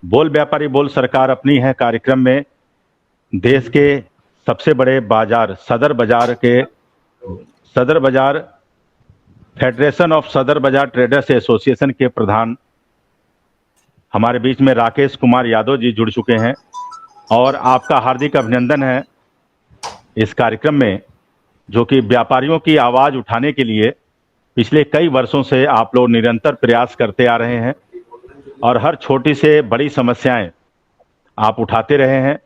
बोल व्यापारी बोल सरकार अपनी है कार्यक्रम में देश के सबसे बड़े बाजार सदर बाजार फेडरेशन ऑफ सदर बाजार ट्रेडर्स एसोसिएशन के प्रधान हमारे बीच में राकेश कुमार यादव जी जुड़ चुके हैं और आपका हार्दिक अभिनंदन है इस कार्यक्रम में, जो कि व्यापारियों की आवाज उठाने के लिए पिछले कई वर्षों से आप लोग निरंतर प्रयास करते आ रहे हैं और हर छोटी से बड़ी समस्याएं आप उठाते रहे हैं।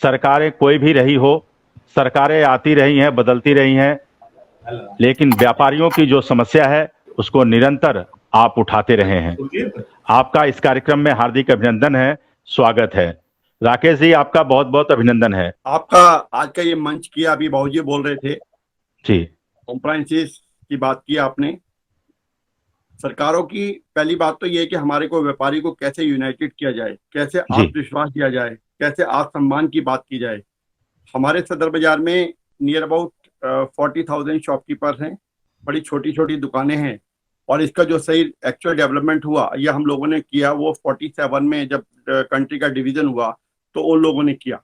सरकारें कोई भी रही हो, सरकारें आती रही हैं, बदलती रही हैं, लेकिन व्यापारियों की जो समस्या है उसको निरंतर आप उठाते रहे हैं। आपका इस कार्यक्रम में हार्दिक अभिनंदन है, स्वागत है। राकेश जी, आपका बहुत बहुत अभिनंदन है। आपका आज का ये मंच किया, अभी बाबूजी बोल रहे थे जी, कॉम्प्लायंसेस की बात की आपने। सरकारों की पहली बात तो ये है कि हमारे को व्यापारी को कैसे यूनाइटेड किया जाए, कैसे आत्मविश्वास दिया जाए, कैसे आत्मसम्मान की बात की जाए। हमारे सदर बाजार में नियर अबाउट 40,000 शॉपकीपर हैं, बड़ी छोटी छोटी दुकानें हैं। और इसका जो सही एक्चुअल डेवलपमेंट हुआ यह हम लोगों ने किया वो 47 में जब कंट्री का डिवीजन हुआ तो उन लोगों ने किया।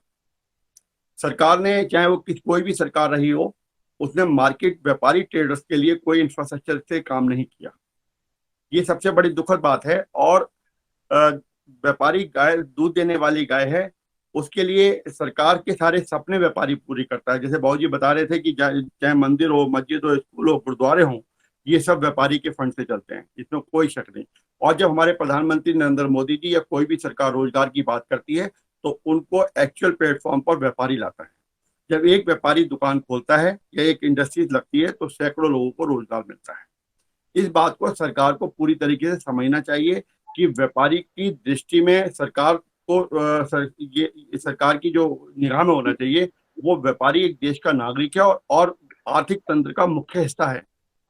सरकार ने, चाहे वो कोई भी सरकार रही हो, उसने मार्केट व्यापारी ट्रेडर्स के लिए कोई इंफ्रास्ट्रक्चर से काम नहीं किया। ये सबसे बड़ी दुखद बात है। और व्यापारी गाय, दूध देने वाली गाय है, उसके लिए सरकार के सारे सपने व्यापारी पूरी करता है। जैसे बाबूजी बता रहे थे कि चाहे मंदिर हो, मस्जिद हो, स्कूल हो, गुरुद्वारे हो, ये सब व्यापारी के फंड से चलते हैं, इसमें कोई शक नहीं। और जब हमारे प्रधानमंत्री नरेंद्र मोदी जी या कोई भी सरकार रोजगार की बात करती है तो उनको एक्चुअल प्लेटफॉर्म पर व्यापारी लाता है। जब एक व्यापारी दुकान खोलता है या एक इंडस्ट्रीज लगती है तो सैकड़ों लोगों को रोजगार मिलता है। इस बात को सरकार को पूरी तरीके से समझना चाहिए कि व्यापारी की दृष्टि में सरकार को ये सरकार की जो निगाह में होना चाहिए वो व्यापारी एक देश का नागरिक है और आर्थिक तंत्र का मुख्य हिस्सा है।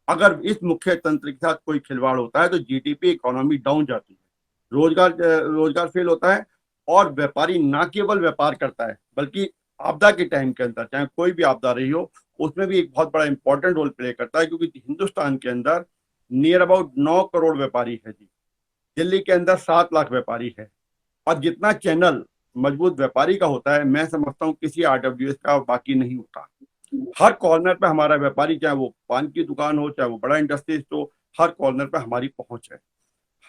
अगर इस मुख्य तंत्र के साथ कोई खिलवाड़ होता है तो जीडीपी, इकोनॉमी डाउन जाती है, रोजगार फेल होता है। और व्यापारी ना केवल व्यापार करता है बल्कि आपदा के टाइम के अंदर, चाहे कोई भी आपदा रही हो, उसमें भी एक बहुत बड़ा इंपॉर्टेंट रोल प्ले करता है। क्योंकि हिंदुस्तान के अंदर नियर अबाउट 9 करोड़ व्यापारी है जी, दिल्ली के अंदर 7 लाख व्यापारी है। और जितना चैनल मजबूत व्यापारी का होता है, मैं समझता हूँ किसी आरडब्ल्यूएस का बाकी नहीं होता। हर कॉर्नर पे हमारा व्यापारी, चाहे वो पान की दुकान हो, चाहे वो बड़ा इंडस्ट्रीज हो, हर कॉर्नर पे हमारी पहुंच है।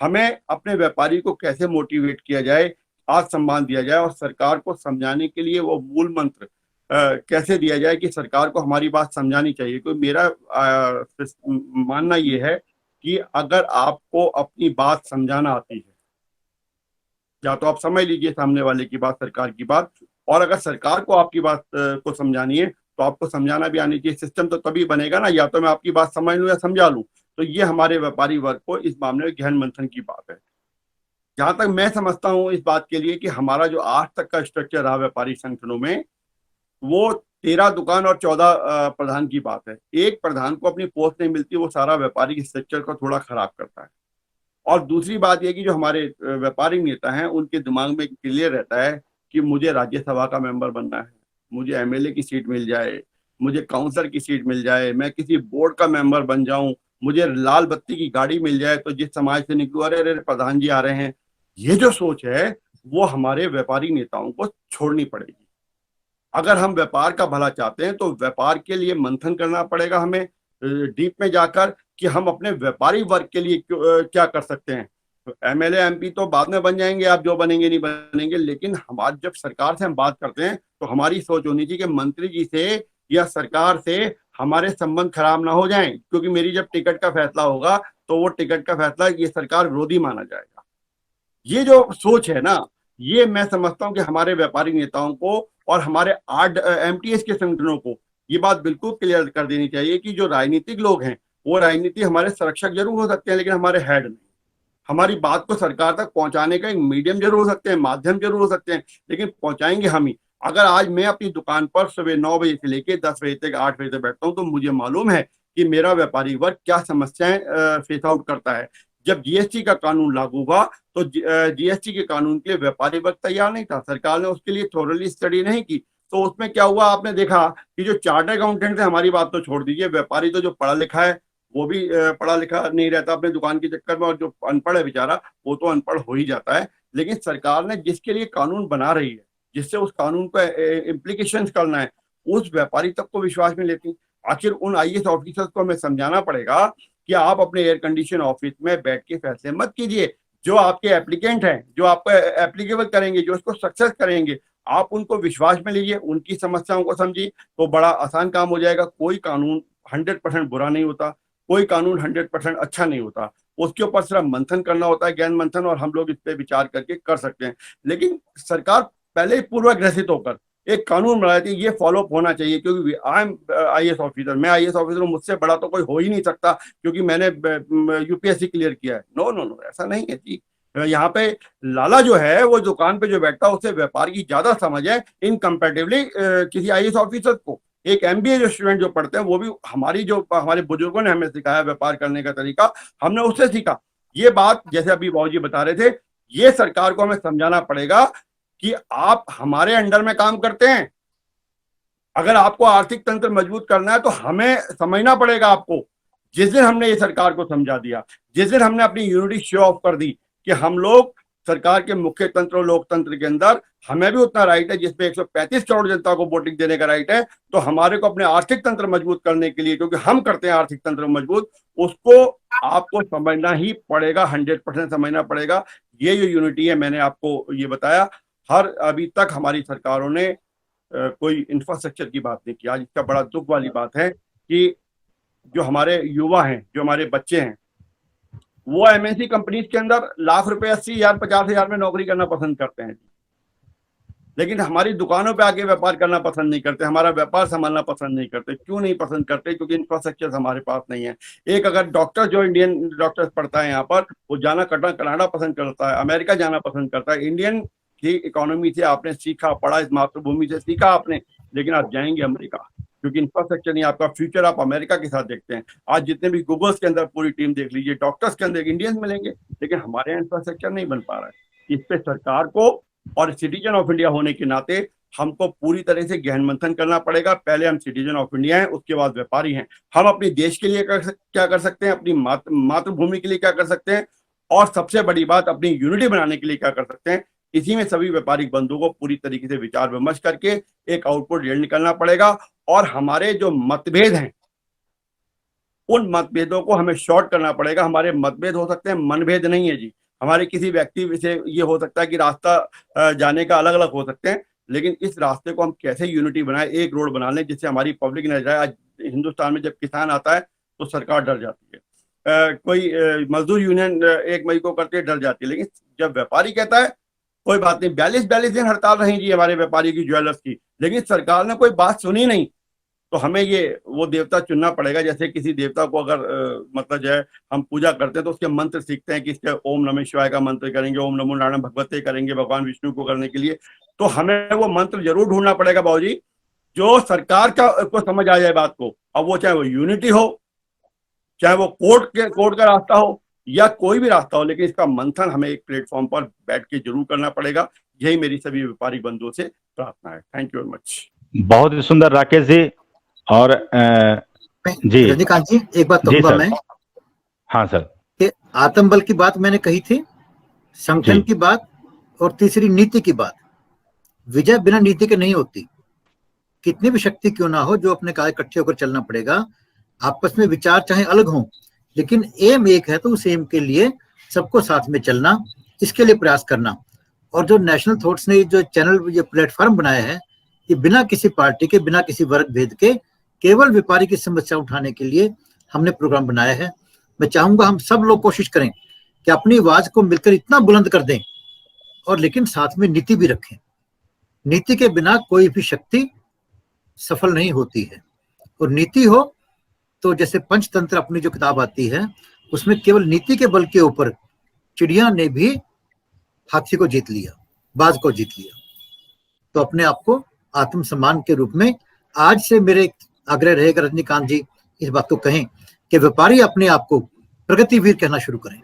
हमें अपने व्यापारी को कैसे मोटिवेट किया जाए, आत्मसम्मान दिया जाए और सरकार को समझाने के लिए वो मूल मंत्र कैसे दिया जाए कि सरकार को हमारी बात समझानी चाहिए। क्योंकि मेरा मानना ये है कि अगर आपको अपनी बात समझाना आती है, या तो आप समझ लीजिए सामने वाले की बात, सरकार की बात, और अगर सरकार को आपकी बात को समझानी है तो आपको समझाना भी आनी चाहिए। सिस्टम तो तभी बनेगा ना, या तो मैं आपकी बात समझ लूं या समझा लूं। तो ये हमारे व्यापारी वर्ग को इस मामले में गहन मंथन की बात है। जहां तक मैं समझता हूं इस बात के लिए कि हमारा जो आज तक का स्ट्रक्चर रहा व्यापारी संगठनों में, वो 13 दुकान और 14 प्रधान की बात है। एक प्रधान को अपनी पोस्ट नहीं मिलती, वो सारा व्यापारी स्ट्रक्चर को थोड़ा खराब करता है। और दूसरी बात यह कि जो हमारे व्यापारी नेता हैं उनके दिमाग में क्लियर रहता है कि मुझे राज्यसभा का मेंबर बनना है, मुझे एमएलए की सीट मिल जाए, मुझे काउंसलर की सीट मिल जाए, मैं किसी बोर्ड का मेंबर बन जाऊं, मुझे लाल बत्ती की गाड़ी मिल जाए तो जिस समाज से निकलूं, अरे अरे प्रधान जी आ रहे हैं। ये जो सोच है वो हमारे व्यापारी नेताओं को छोड़नी पड़ेगी। अगर हम व्यापार का भला चाहते हैं तो व्यापार के लिए मंथन करना पड़ेगा हमें डीप में जाकर कि हम अपने व्यापारी वर्ग के लिए क्या कर सकते हैं। तो एमएलए एमपी तो बाद में बन जाएंगे, आप जो बनेंगे नहीं बनेंगे, लेकिन हमारे जब सरकार से हम बात करते हैं तो हमारी सोच होनी चाहिए कि मंत्री जी से या सरकार से हमारे संबंध खराब ना हो जाएं। क्योंकि मेरी जब टिकट का फैसला होगा तो वो टिकट का फैसला ये सरकार विरोधी माना जाएगा। ये जो सोच है ना, ये मैं समझता हूं कि हमारे व्यापारी नेताओं को और हमारे एमटीएस के संगठनों को ये बात बिल्कुल क्लियर कर देनी चाहिए कि जो राजनीतिक लोग हैं वो राजनीति हमारे संरक्षक जरूर हो सकते हैं लेकिन हमारे हेड नहीं। हमारी बात को सरकार तक पहुंचाने का एक मीडियम जरूर हो सकते हैं, माध्यम जरूर हो सकते हैं, लेकिन पहुंचाएंगे हम ही। अगर आज मैं अपनी दुकान पर सुबह 9 बजे से लेकर 10 बजे तक, 8 बजे तक बैठता हूँ तो मुझे मालूम है कि मेरा व्यापारी वर्ग क्या समस्याएं फेस आउट करता है। जब जीएसटी का कानून लागू हुआ तो जीएसटी के कानून के लिए व्यापारी वर्ग तैयार नहीं था, सरकार ने उसके लिए थोरली स्टडी नहीं की। तो उसमें क्या हुआ, आपने देखा कि जो चार्टर्ड अकाउंटेंट थे, हमारी बात तो छोड़ दीजिए, व्यापारी तो जो पढ़ा लिखा है वो भी पढ़ा लिखा नहीं रहता अपने दुकान के चक्कर में, और जो अनपढ़ है बेचारा वो तो अनपढ़ हो ही जाता है। लेकिन सरकार ने जिसके लिए कानून बना रही है, जिससे उस कानून को इम्प्लीकेशन करना है, उस व्यापारी तक को विश्वास में लेती। आखिर उन आईएएस ऑफिसर्स को हमें समझाना पड़ेगा कि आप अपने एयर कंडीशन ऑफिस में बैठ के फैसले मत कीजिए। जो आपके एप्लीकेंट हैं, जो आपको एप्लीकेबल करेंगे, जो इसको सक्सेस करेंगे, आप उनको विश्वास में लीजिए, उनकी समस्याओं को समझिए, तो बड़ा आसान काम हो जाएगा। कोई कानून 100% बुरा नहीं होता, कोई कानून 100% अच्छा नहीं होता, उसके ऊपर सिर्फ मंथन करना होता है, ज्ञान मंथन, और हम लोग इस पे विचार करके कर सकते हैं। लेकिन सरकार पहले ही पूर्वग्रसित होकर एक कानून बनाई थी, ये फॉलोअप होना चाहिए, क्योंकि आई एम आईएएस ऑफिसर, मैं आईएएस ऑफिसर हूँ, मुझसे बड़ा तो कोई हो ही नहीं सकता क्योंकि मैंने यूपीएससी क्लियर किया है। नो नो नो, ऐसा नहीं है जी। यहाँ पे लाला जो है वो दुकान पे जो बैठता है उससे व्यापार की ज्यादा समझ है इन कंपेरेटिवली किसी आईएएस ऑफिसर को। एक एमबीए जो स्टूडेंट जो पढ़ते हैं, वो भी हमारे बुजुर्गों ने हमें सिखाया व्यापार करने का तरीका, हमने उससे सीखा। ये बात जैसे अभी बाबूजी बता रहे थे, ये सरकार को हमें समझाना पड़ेगा कि आप हमारे अंडर में काम करते हैं, अगर आपको आर्थिक तंत्र मजबूत करना है तो हमें समझना पड़ेगा आपको। जिस दिन हमने ये सरकार को समझा दिया, जिस दिन हमने अपनी यूनिटी शो ऑफ कर दी कि हम लोग सरकार के मुख्य तंत्र और लोकतंत्र के अंदर हमें भी उतना राइट है जिसपे 135 करोड़ जनता को वोटिंग देने का राइट है, तो हमारे को अपने आर्थिक तंत्र मजबूत करने के लिए, क्योंकि हम करते हैं आर्थिक तंत्र मजबूत, उसको आपको समझना ही पड़ेगा, 100% समझना पड़ेगा। ये जो यूनिटी है, मैंने आपको ये बताया, हर अभी तक हमारी सरकारों ने कोई इंफ्रास्ट्रक्चर की बात नहीं की। आज इसका बड़ा दुख वाली बात है कि जो हमारे युवा हैं, जो हमारे बच्चे हैं, वो एमएनसी कंपनीज के अंदर लाख रुपए, 80,000 50,000 में नौकरी करना पसंद करते हैं, लेकिन हमारी दुकानों पे आके व्यापार करना पसंद नहीं करते, हमारा व्यापार संभालना पसंद नहीं करते। क्यों नहीं पसंद करते? क्योंकि इंफ्रास्ट्रक्चर हमारे पास नहीं है। एक अगर डॉक्टर जो इंडियन डॉक्टर पढ़ता है यहाँ पर, वो जाना कनाडा पसंद करता है, अमेरिका जाना पसंद करता है। इंडियन की इकोनॉमी से आपने सीखा, पढ़ा, इस मातृभूमि से सीखा आपने, लेकिन आप जाएंगे अमेरिका, क्योंकि इंफ्रास्ट्रक्चर नहीं। आपका फ्यूचर आप अमेरिका के साथ देखते हैं। आज जितने भी गूगल्स के अंदर पूरी टीम देख लीजिए, डॉक्टर्स के अंदर इंडियंस मिलेंगे, लेकिन हमारे यहाँ इंफ्रास्ट्रक्चर नहीं बन पा रहा है। इस पे सरकार को और सिटीजन ऑफ इंडिया होने के नाते हमको पूरी तरह से गहन मंथन करना पड़ेगा। पहले हम सिटीजन ऑफ इंडिया हैं, उसके बाद व्यापारी हैं। हम अपने देश के लिए क्या कर सकते हैं, अपनी मातृभूमि के लिए क्या कर सकते हैं, और सबसे बड़ी बात अपनी यूनिटी बनाने के लिए क्या कर सकते हैं। इसी में सभी व्यापारिक बंधुओं को पूरी तरीके से विचार विमर्श करके एक आउटपुट रिजल्ट निकलना पड़ेगा। और हमारे जो मतभेद हैं, उन मतभेदों को हमें शॉर्ट करना पड़ेगा। हमारे मतभेद हो सकते हैं, मनभेद नहीं है जी। हमारे किसी व्यक्ति से ये हो सकता है कि रास्ता जाने का अलग अलग हो सकते हैं, लेकिन इस रास्ते को हम कैसे यूनिटी बनाए, एक रोड बना लें जिससे हमारी पब्लिक न जाए। आज हिंदुस्तान में जब किसान आता है तो सरकार डर जाती है, कोई मजदूर यूनियन 1 मई को करके डर जाती है, लेकिन जब व्यापारी कहता है कोई बात नहीं, 42 दिन हड़ताल रही जी हमारे व्यापारी की, ज्वेलर्स की, लेकिन सरकार ने कोई बात सुनी नहीं, तो हमें ये वो देवता चुनना पड़ेगा। जैसे किसी देवता को अगर मतलब जो है हम पूजा करते हैं तो उसके मंत्र सीखते हैं कि इसके ओम नमः शिवाय का मंत्र करेंगे, ओम नमो नारायण भगवते करेंगे भगवान विष्णु को करने के लिए, तो हमें वो मंत्र जरूर ढूंढना पड़ेगा बाबूजी, जो सरकार को समझ आ जाए बात को। अब वो चाहे वो यूनिटी हो, चाहे वो कोर्ट का रास्ता हो, या कोई भी रास्ता हो, लेकिन इसका मंथन हमें एक प्लेटफॉर्म पर बैठ के जरूर करना पड़ेगा। यही मेरी सभी व्यापारिक बंधुओं से प्रार्थना है। Thank you very much. बहुत ही सुंदर राकेश जी। और जी रजनीकांत जी, एक बात कहूंगा मैं। हाँ सर। कि आत्मबल की बात मैंने कही थी, संगठन की बात, और तीसरी नीति की बात। विजय बिना नीति के नहीं होती। कितनी भी शक्ति क्यों ना हो, जो अपने कार्य इकट्ठे होकर चलना पड़ेगा। आपस में विचार चाहे अलग हों, लेकिन एम एक है, तो उस एम के लिए सबको साथ में चलना, इसके लिए प्रयास करना। और जो नेशनल थॉट्स ने जो चैनल, ये प्लेटफॉर्म बनाया है, कि बिना किसी पार्टी के, बिना किसी वर्ग भेद के, केवल व्यापारी की समस्या उठाने के लिए हमने प्रोग्राम बनाया है। मैं चाहूंगा हम सब लोग कोशिश करें कि अपनी आवाज को मिलकर इतना बुलंद कर दें, और लेकिन साथ में नीति भी रखें। नीति के बिना कोई भी शक्ति सफल नहीं होती है। और नीति हो तो जैसे पंचतंत्र अपनी जो किताब आती है, उसमें केवल नीति के बल के ऊपर चिड़िया ने भी हाथी को जीत लिया, बाज को जीत लिया। तो अपने आप को आत्मसम्मान के रूप में, आज से मेरे आग्रह रहेगा रजनीकांत जी, इस बात को कहें कि व्यापारी अपने आप को प्रगतिवीर कहना शुरू करें।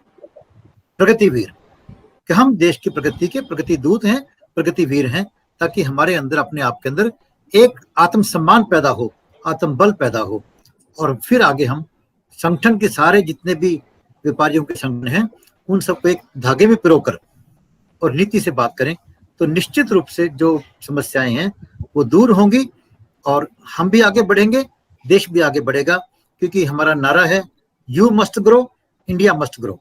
प्रगतिवीर, कि हम देश की प्रगति के प्रगति दूत हैं, प्रगतिवीर हैं, ताकि हमारे अंदर, अपने आप के अंदर एक आत्मसम्मान पैदा हो, आत्मबल पैदा हो, और फिर आगे हम संगठन के सारे जितने भी व्यापारियों के संगठन हैं उन सबको एक धागे में पिरोकर और नीति से बात करें तो निश्चित रूप से जो समस्याएं हैं वो दूर होंगी और हम भी आगे बढ़ेंगे, देश भी आगे बढ़ेगा, क्योंकि हमारा नारा है you must grow, India must grow.